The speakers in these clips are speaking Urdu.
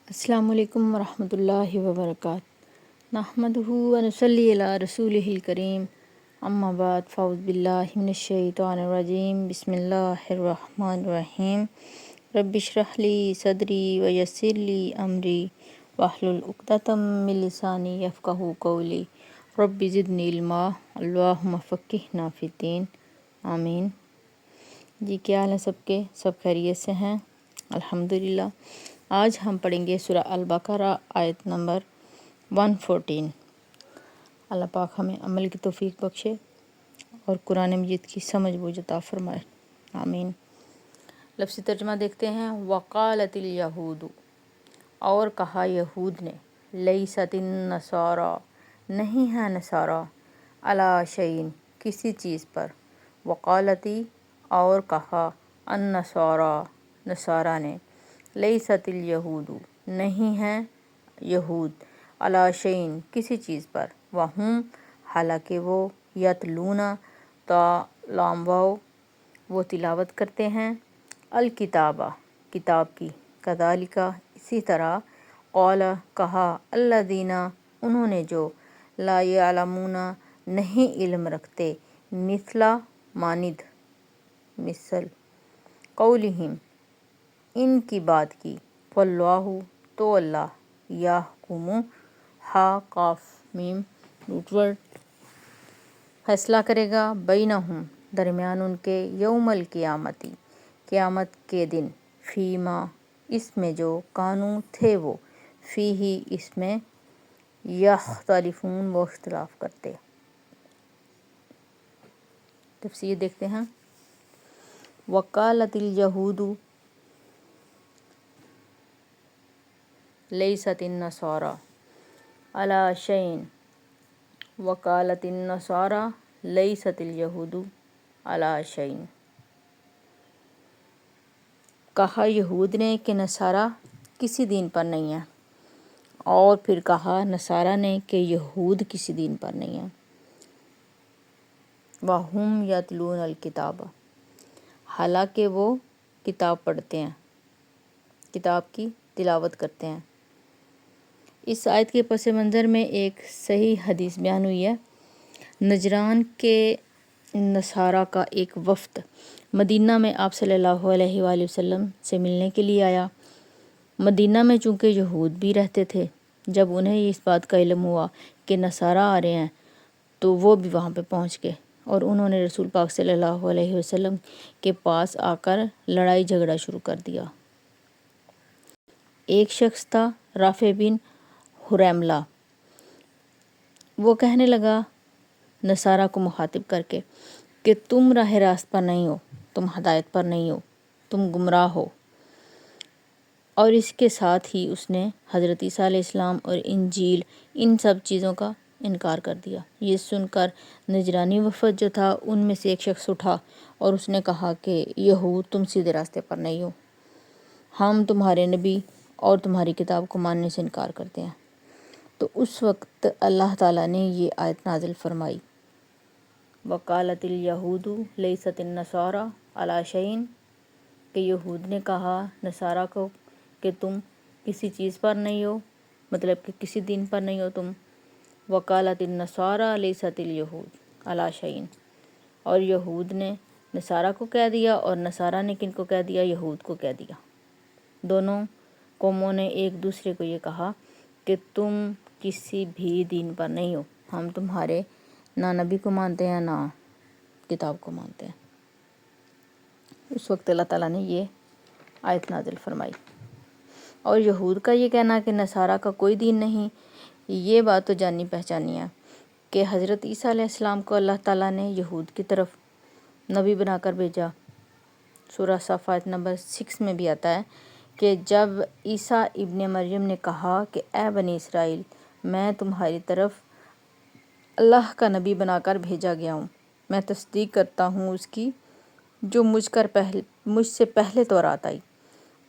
السلام علیکم ورحمۃ اللہ وبرکاتہ۔ نحمدہ ونصلی علی رسولہ الکریم، اما بعد، فاعوذ باللہ من الشیطان الرجیم، بسم اللہ الرحمن الرحیم۔ رب اشرح لی صدری ویسر لی امری واحلل عقدۃ من لسانی یفقہوا قولی، رب زدنی علما، اللہم فقہنا فی الدین، آمین۔ جی کیا حال ہے سب کے؟ سب خیریت سے ہیں؟ الحمدللہ۔ آج ہم پڑھیں گے سورہ البقرہ آیت نمبر 114۔ اللہ پاک ہمیں عمل کی توفیق بخشے اور قرآن مجید کی سمجھ بوجھ عطا فرمائے، آمین۔ لفظی ترجمہ دیکھتے ہیں۔ وقالت الیہود، اور کہا یہود نے، لیست النصاری، نہیں ہے نصارہ، علی شیء، کسی چیز پر، وقالتی، اور کہا النصاری، نصارہ نے، لیست الیہود، نہیں ہے یہود، علی شیء، کسی چیز پر، وہم، حالانکہ وہ، یتلون، وہ تلاوت کرتے ہیں، الکتابہ، کتاب کی، کذالک، اسی طرح، قال، کہا، الذین، انہوں نے جو، لا یعلمون، نہیں علم رکھتے، مثل، مانند، مثل، قولہم، ان کی بات کی، واللہ، تو اللہ، یحکم، ہا قاف میم روٹ ورڈ، فیصلہ کرے گا، بینہم، درمیان ان کے، یوم القیامتی، قیامت کے دن، فیما، اس میں جو، کانو، تھے وہ، فیہ، اس میں، یختلفون، وہ اختلاف کرتے۔ تفسیر دیکھتے ہیں۔ وقالت الیہود لیست النصاری علی شیء، وقالت النصاری لیست الیہود علی شیء، کہا یہود نے کہ نصارہ کسی دین پر نہیں ہیں، اور پھر کہا نصارہ نے کہ یہود کسی دین پر نہیں ہیں، وَهُمْ يَتْلُونَ الْكِتَابَ، حالانکہ وہ کتاب پڑھتے ہیں، کتاب کی تلاوت کرتے ہیں۔ اس آیت کے پس منظر میں ایک صحیح حدیث بیان ہوئی ہے۔ نجران کے نصارہ کا ایک وفد مدینہ میں آپ صلی اللہ علیہ وآلہ وسلم سے ملنے کے لیے آیا۔ مدینہ میں چونکہ یہود بھی رہتے تھے، جب انہیں اس بات کا علم ہوا کہ نصارہ آ رہے ہیں تو وہ بھی وہاں پہ پہنچ گئے، اور انہوں نے رسول پاک صلی اللہ علیہ وسلم کے پاس آ کر لڑائی جھگڑا شروع کر دیا۔ ایک شخص تھا، رافع بن حرملہ، وہ کہنے لگا نصارہ کو مخاطب کر کے کہ تم راہ راست پر نہیں ہو، تم ہدایت پر نہیں ہو، تم گمراہ ہو، اور اس کے ساتھ ہی اس نے حضرت عیسیٰ علیہ السلام اور انجیل، ان سب چیزوں کا انکار کر دیا۔ یہ سن کر نجرانی وفد جو تھا ان میں سے ایک شخص اٹھا اور اس نے کہا کہ یہود تم سیدھے راستے پر نہیں ہو، ہم تمہارے نبی اور تمہاری کتاب کو ماننے سے انکار کرتے ہیں۔ تو اس وقت اللہ تعالیٰ نے یہ آیت نازل فرمائی، وقالت الیہود لیست النصاری علی شیء، کہ یہود نے کہا نصارہ کو کہ تم کسی چیز پر نہیں ہو، مطلب کہ کسی دین پر نہیں ہو تم۔ وقالت النصاری لیست الیہود علی شیء، اور یہود نے نصارہ کو کہہ دیا، اور نصارہ نے کن کو کہہ دیا؟ یہود کو کہہ دیا۔ دونوں قوموں نے ایک دوسرے کو یہ کہا کہ تم کسی بھی دین پر نہیں ہو، ہم تمہارے نہ نبی کو مانتے ہیں نہ کتاب کو مانتے ہیں۔ اس وقت اللہ تعالیٰ نے یہ آیت نازل فرمائی۔ اور یہود کا یہ کہنا کہ نصارہ کا کوئی دین نہیں، یہ بات تو جانی پہچانی ہے کہ حضرت عیسیٰ علیہ السلام کو اللہ تعالیٰ نے یہود کی طرف نبی بنا کر بھیجا۔ سورہ صف آیت نمبر 6 میں بھی آتا ہے کہ جب عیسیٰ ابن مریم نے کہا کہ اے بنی اسرائیل، میں تمہاری طرف اللہ کا نبی بنا کر بھیجا گیا ہوں، میں تصدیق کرتا ہوں اس کی جو مجھ سے پہلے تورات آئی،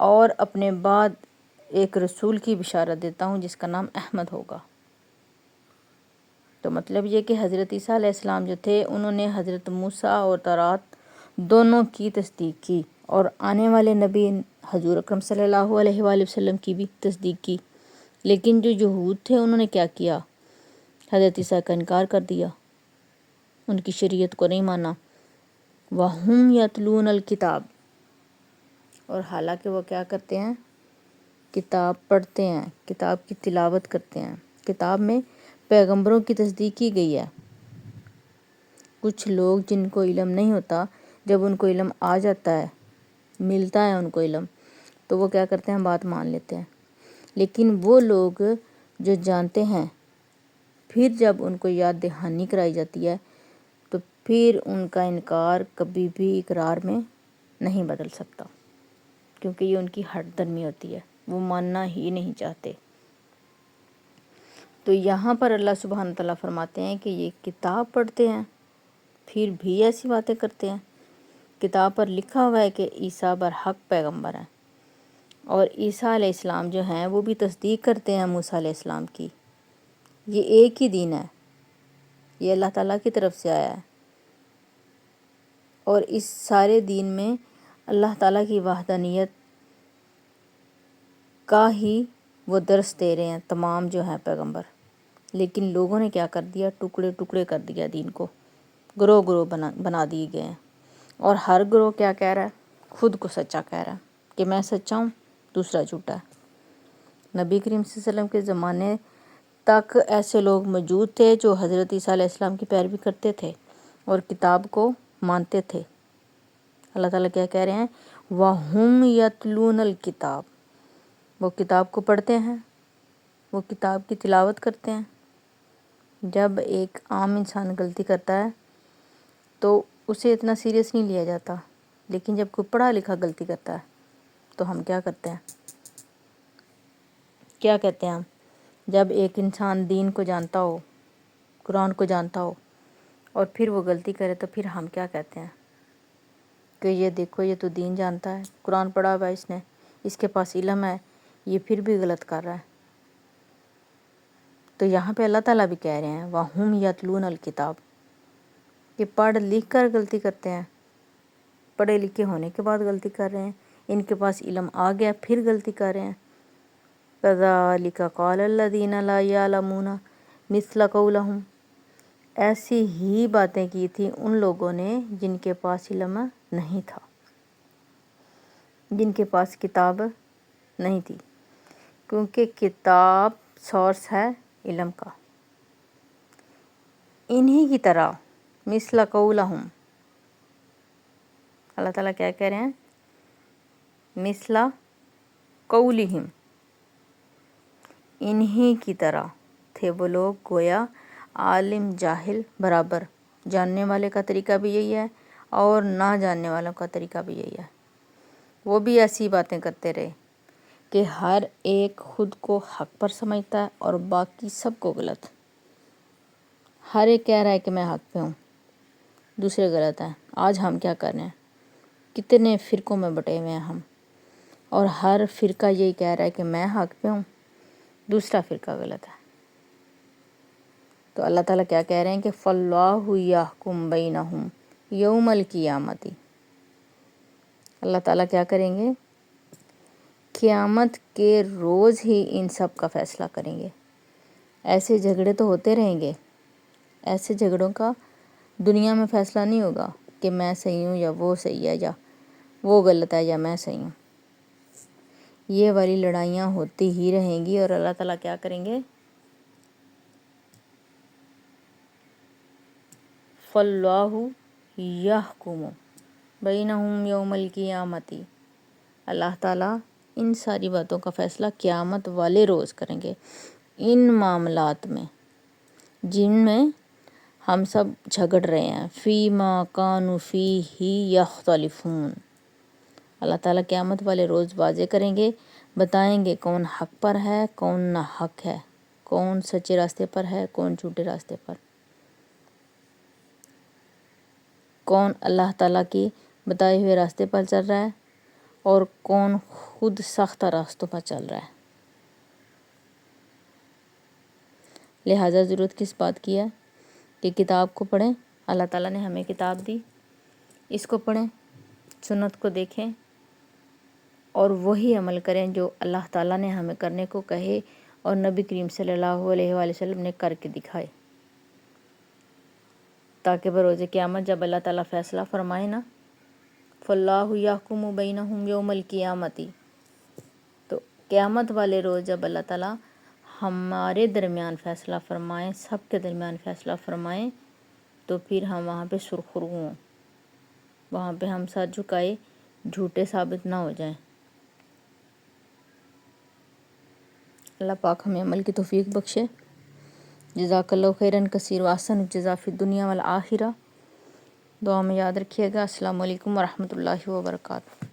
اور اپنے بعد ایک رسول کی بشارت دیتا ہوں جس کا نام احمد ہوگا۔ تو مطلب یہ کہ حضرت عیسیٰ علیہ السلام جو تھے انہوں نے حضرت موسیٰ اور تورات دونوں کی تصدیق کی، اور آنے والے نبی حضور اکرم صلی اللہ علیہ وآلہ وسلم کی بھی تصدیق کی، لیکن جو یہود تھے انہوں نے کیا کیا؟ حضرت عیسیٰ کا انکار کر دیا، ان کی شریعت کو نہیں مانا۔ وَهُمْ يَتْلُونَ الْكِتَابَ، اور حالانکہ وہ کیا کرتے ہیں؟ کتاب پڑھتے ہیں، کتاب کی تلاوت کرتے ہیں۔ کتاب میں پیغمبروں کی تصدیق کی گئی ہے۔ کچھ لوگ جن کو علم نہیں ہوتا، جب ان کو علم آ جاتا ہے، ملتا ہے ان کو علم، تو وہ کیا کرتے ہیں؟ بات مان لیتے ہیں۔ لیکن وہ لوگ جو جانتے ہیں، پھر جب ان کو یاد دہانی کرائی جاتی ہے تو پھر ان کا انکار کبھی بھی اقرار میں نہیں بدل سکتا، کیونکہ یہ ان کی ہٹ درمی ہوتی ہے، وہ ماننا ہی نہیں چاہتے۔ تو یہاں پر اللہ سبحانہ تعالیٰ فرماتے ہیں کہ یہ کتاب پڑھتے ہیں پھر بھی ایسی باتیں کرتے ہیں۔ کتاب پر لکھا ہوا ہے کہ عیسیٰ برحق پیغمبر ہیں، اور عیسیٰ علیہ السلام جو ہیں وہ بھی تصدیق کرتے ہیں موسیٰ علیہ السلام کی۔ یہ ایک ہی دین ہے، یہ اللہ تعالیٰ کی طرف سے آیا ہے، اور اس سارے دین میں اللہ تعالیٰ کی وحدانیت کا ہی وہ درس دے رہے ہیں تمام جو ہیں پیغمبر۔ لیکن لوگوں نے کیا کر دیا؟ ٹکڑے ٹکڑے کر دیا دین کو، گروہ گروہ بنا دیے گئے ہیں، اور ہر گروہ کیا کہہ رہا ہے؟ خود کو سچا کہہ رہا ہے کہ میں سچا ہوں، دوسرا جھوٹا ہے۔ نبی کریم صلی اللہ علیہ وسلم کے زمانے تک ایسے لوگ موجود تھے جو حضرت عیسیٰ علیہ السلام کی پیروی کرتے تھے اور کتاب کو مانتے تھے۔ اللہ تعالیٰ کیا کہہ رہے ہیں؟ وَهُمْ يَتْلُونَ الْكِتَابَ، وہ کتاب کو پڑھتے ہیں، وہ کتاب کی تلاوت کرتے ہیں۔ جب ایک عام انسان غلطی کرتا ہے تو اسے اتنا سیریس نہیں لیا جاتا، لیکن جب کوئی پڑھا لکھا غلطی کرتا ہے تو ہم کیا کرتے ہیں؟ کیا کہتے ہیں ہم؟ جب ایک انسان دین کو جانتا ہو، قرآن کو جانتا ہو، اور پھر وہ غلطی کرے تو پھر ہم کیا کہتے ہیں؟ کہ یہ دیکھو، یہ تو دین جانتا ہے، قرآن پڑھا ہوا ہے اس نے، اس کے پاس علم ہے، یہ پھر بھی غلط کر رہا ہے۔ تو یہاں پہ اللہ تعالیٰ بھی کہہ رہے ہیں وَهُمْ يَتْلُونَ الْكِتَابَ، کہ پڑھ لکھ کر غلطی کرتے ہیں، پڑھے لکھے ہونے کے بعد غلطی کر رہے ہیں، ان کے پاس علم آ گیا پھر غلطی کر رہے ہیں۔ كَذَلِكَ قَالَ الَّذِينَ لَا يَعْلَمُونَ مِثْلَ قَوْلَهُمْ، ایسی ہی باتیں کی تھی ان لوگوں نے جن کے پاس علم نہیں تھا، جن کے پاس کتاب نہیں تھی، کیونکہ کتاب سورس ہے علم کا۔ انہی کی طرح مثل قولہم، اللہ تعالیٰ کیا کہہ رہے ہیں؟ مثل قولہم، انہی کی طرح تھے وہ لوگ، گویا عالم جاہل برابر، جاننے والے کا طریقہ بھی یہی ہے اور نہ جاننے والوں کا طریقہ بھی یہی ہے۔ وہ بھی ایسی باتیں کرتے رہے کہ ہر ایک خود کو حق پر سمجھتا ہے اور باقی سب کو غلط۔ ہر ایک کہہ رہا ہے کہ میں حق پہ ہوں، دوسرے غلط ہیں۔ آج ہم کیا کر رہے ہیں؟ کتنے فرقوں میں بٹے ہوئے ہیں ہم، اور ہر فرقہ یہی کہہ رہا ہے کہ میں حق پہ ہوں، دوسرا فرقہ غلط ہے۔ تو اللہ تعالیٰ کیا کہہ رہے ہیں کہ فَاللَّهُ يَحْكُمْ بَيْنَهُمْ يَوْمَ الْقِيَامَةِ، اللہ تعالیٰ کیا کریں گے؟ قیامت کے روز ہی ان سب کا فیصلہ کریں گے۔ ایسے جھگڑے تو ہوتے رہیں گے، ایسے جھگڑوں کا دنیا میں فیصلہ نہیں ہوگا کہ میں صحیح ہوں یا وہ صحیح ہے، یا وہ غلط ہے یا میں صحیح ہوں۔ یہ والی لڑائیاں ہوتی ہی رہیں گی، اور اللہ تعالیٰ کیا کریں گے؟ فَاللَّهُ يَحْكُمُ بَيْنَهُمْ يَوْمَ الْقِيَامَةِ، اللہ تعالیٰ ان ساری باتوں کا فیصلہ قیامت والے روز کریں گے، ان معاملات میں جن میں ہم سب جھگڑ رہے ہیں، فِيمَا كَانُوا فِيهِ يَخْتَلِفُونَ، اللہ تعالیٰ قیامت والے روز واضح کریں گے، بتائیں گے کون حق پر ہے، کون نا حق ہے، کون سچے راستے پر ہے، کون جھوٹے راستے پر، کون اللہ تعالیٰ کی بتائے ہوئے راستے پر چل رہا ہے اور کون خود سختہ راستوں پر چل رہا ہے۔ لہٰذا ضرورت کس بات کی ہے؟ کہ کتاب کو پڑھیں، اللہ تعالیٰ نے ہمیں کتاب دی، اس کو پڑھیں، سنت کو دیکھیں اور وہی عمل کریں جو اللہ تعالیٰ نے ہمیں کرنے کو کہے اور نبی کریم صلی اللہ علیہ وآلہ وسلم نے کر کے دکھائے، تاکہ بروز قیامت جب اللہ تعالیٰ فیصلہ فرمائے نا، فاللہ یحکم بینہم یوم القیامتی، تو قیامت والے روز جب اللہ تعالیٰ ہمارے درمیان فیصلہ فرمائیں، سب کے درمیان فیصلہ فرمائیں، تو پھر ہم وہاں پہ سرخرو ہوں، وہاں پہ ہم سر جھکائے جھوٹے ثابت نہ ہو جائیں۔ اللہ پاک ہمیں عمل کی توفیق بخشے۔ جزاک اللہ خیرن کثیر واحسن الجزا فی الدنیا والآخرہ۔ دعا میں یاد رکھیے گا۔ السلام علیکم ورحمۃ اللہ وبرکاتہ۔